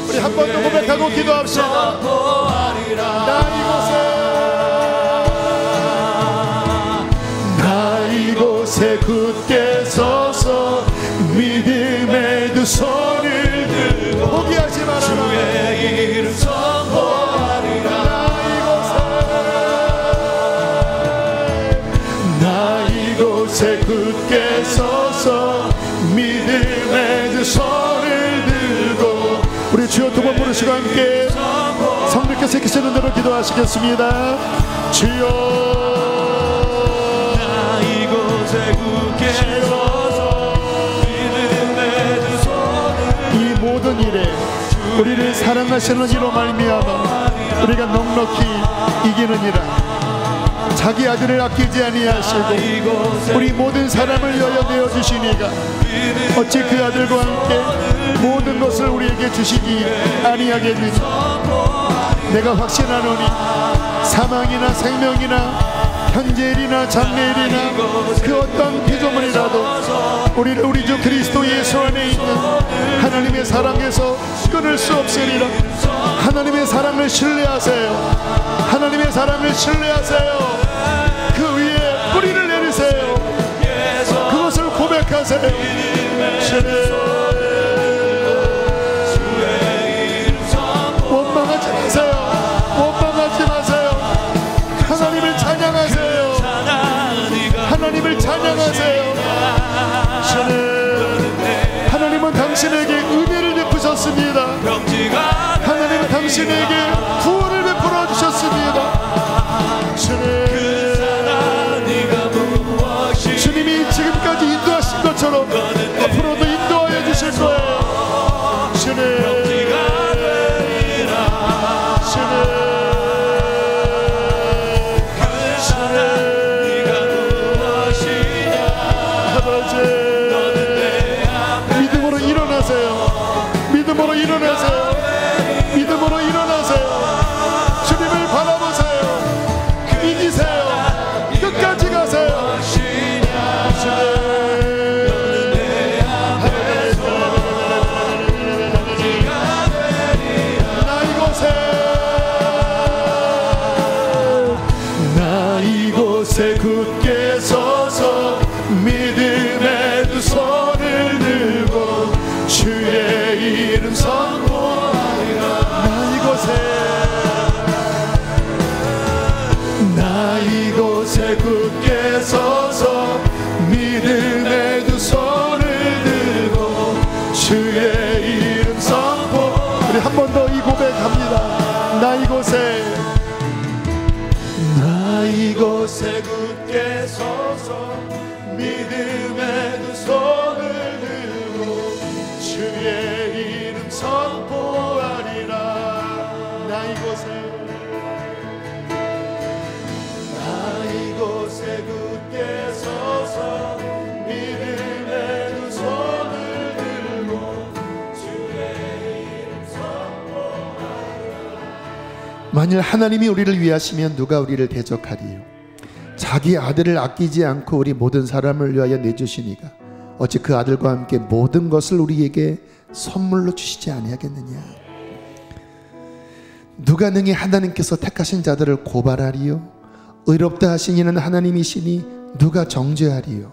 우리 한 번 더 고백하고 기도합시다. 이곳에 굳게 서서 믿음의 두 손을 들고 포기하지 말아라. 주의 이름 선포하리라. 나 이곳에 굳게 서서 믿음의 두 손을 들고 우리 주여 두 번 부르시고 함께 성령께서 계시는 대로 기도하시겠습니다. 주여 굳게 서서 믿음의 두 손을 이 모든 일에 우리를 사랑하시는 이로 말미암아 우리가 넉넉히 이기느니라. 자기 아들을 아끼지 아니하시고 우리 모든 사람을 위하여 내어주시니가 어찌 그 아들과 함께 모든 것을 우리에게 주시기 아니하겠느냐. 내가 확신하노니 사망이나 생명이나 현재일이나 장래일이나 그 어떤 피조물이라도 우리를 우리 주 그리스도 예수 안에 있는 하나님의 사랑에서 끊을 수 없으리라. 하나님의 사랑을 신뢰하세요. 하나님의 사랑을 신뢰하세요. 그 위에 뿌리를 내리세요. 그것을 고백하세요. 원망하지 마세요. 원망하지 마세요. 하나님을 찬양하세요. 하나님을 찬양하세요. 하나님은 당신에게 은혜를 베푸셨습니다. 하나님은 당신에게 구원을 베풀어 주셨습니다. 주님이 지금까지 인도하신 것처럼 앞으로도 인도하여 주실 거예요. 주님 믿음으로 일어나세요. 믿음으로 일어나세요. 믿음으로 일어나세요. 주님을 바라보세요. 이기세요. 끝까지 가세요. 나 이곳에 굳게 서서 믿음의 두 손을 들고 주의 이름 선포하리라. 나 이곳에 굳게 서서 믿음의 두 손을 들고 주의 이름 선포. 우리 한 번 더 이 고백합니다. 나 이곳에 굳게 서서 믿음의 두 손을 들고 주의 이름 선포하리라. 나 이곳에 굳게 서서 믿음의 두 손을 들고 주의 이름 선포하리라. 만일 하나님이 우리를 위하시면 누가 우리를 대적하리요? 자기 아들을 아끼지 않고 우리 모든 사람을 위하여 내주시니가 어찌 그 아들과 함께 모든 것을 우리에게 선물로 주시지 아니하겠느냐? 누가 능히 하나님께서 택하신 자들을 고발하리요? 의롭다 하신 이는 하나님이시니 누가 정죄하리요?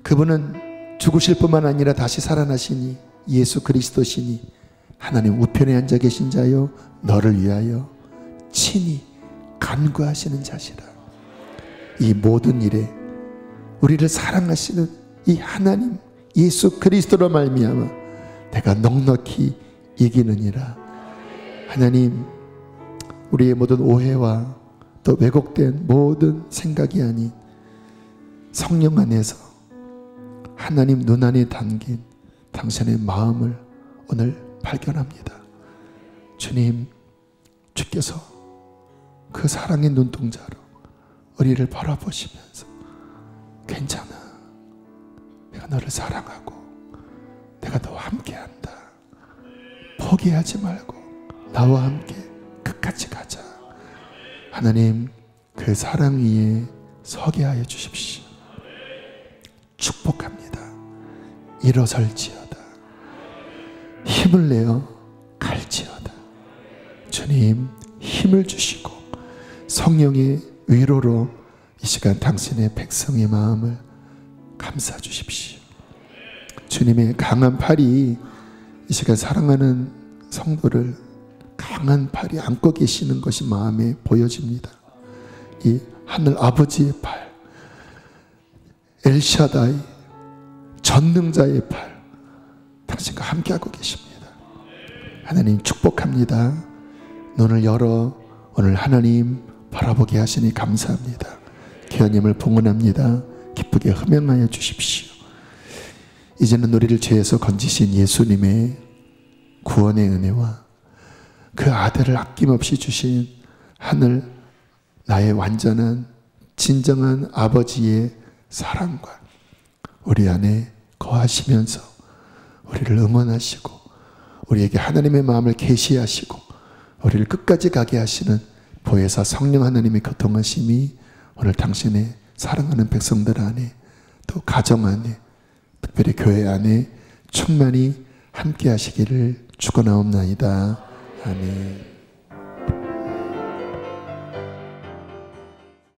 그분은 죽으실 뿐만 아니라 다시 살아나시니 예수 그리스도시니 하나님 우편에 앉아 계신 자요 너를 위하여 친히 간구하시는 자시라. 이 모든 일에 우리를 사랑하시는 이 하나님 예수 그리스도로 말미암아 내가 넉넉히 이기느니라. 하나님, 우리의 모든 오해와 또 왜곡된 모든 생각이 아닌 성령 안에서 하나님 눈 안에 담긴 당신의 마음을 오늘 발견합니다. 주님, 주께서 그 사랑의 눈동자로 우리를 바라보시면서 괜찮아, 내가 너를 사랑하고 내가 너와 함께한다, 포기하지 말고 나와 함께 끝까지 가자. 하나님, 그 사랑 위에 서게 하여 주십시오. 축복합니다. 일어설지어다. 힘을 내어 갈지어다. 주님, 힘을 주시고 성령의 위로로 이 시간 당신의 백성의 마음을 감싸 주십시오. 주님의 강한 팔이 이 시간 사랑하는 성도를 강한 팔이 안고 계시는 것이 마음에 보여집니다. 이 하늘 아버지의 팔, 엘샤다이 전능자의 팔, 당신과 함께하고 계십니다. 하나님 축복합니다. 눈을 열어 오늘 하나님 바라보게 하시니 감사합니다. 기아님을 봉헌합니다. 기쁘게 흠양하여 주십시오. 이제는 우리를 죄에서 건지신 예수님의 구원의 은혜와 그 아들을 아낌없이 주신 하늘 나의 완전한 진정한 아버지의 사랑과 우리 안에 거하시면서 우리를 응원하시고 우리에게 하나님의 마음을 계시하시고 우리를 끝까지 가게 하시는 보혜사 성령 하나님의 교통하심이 오늘 당신의 사랑하는 백성들 안에 또 가정 안에 특별히 교회 안에 충만히 함께 하시기를 축원하옵나이다. 아멘.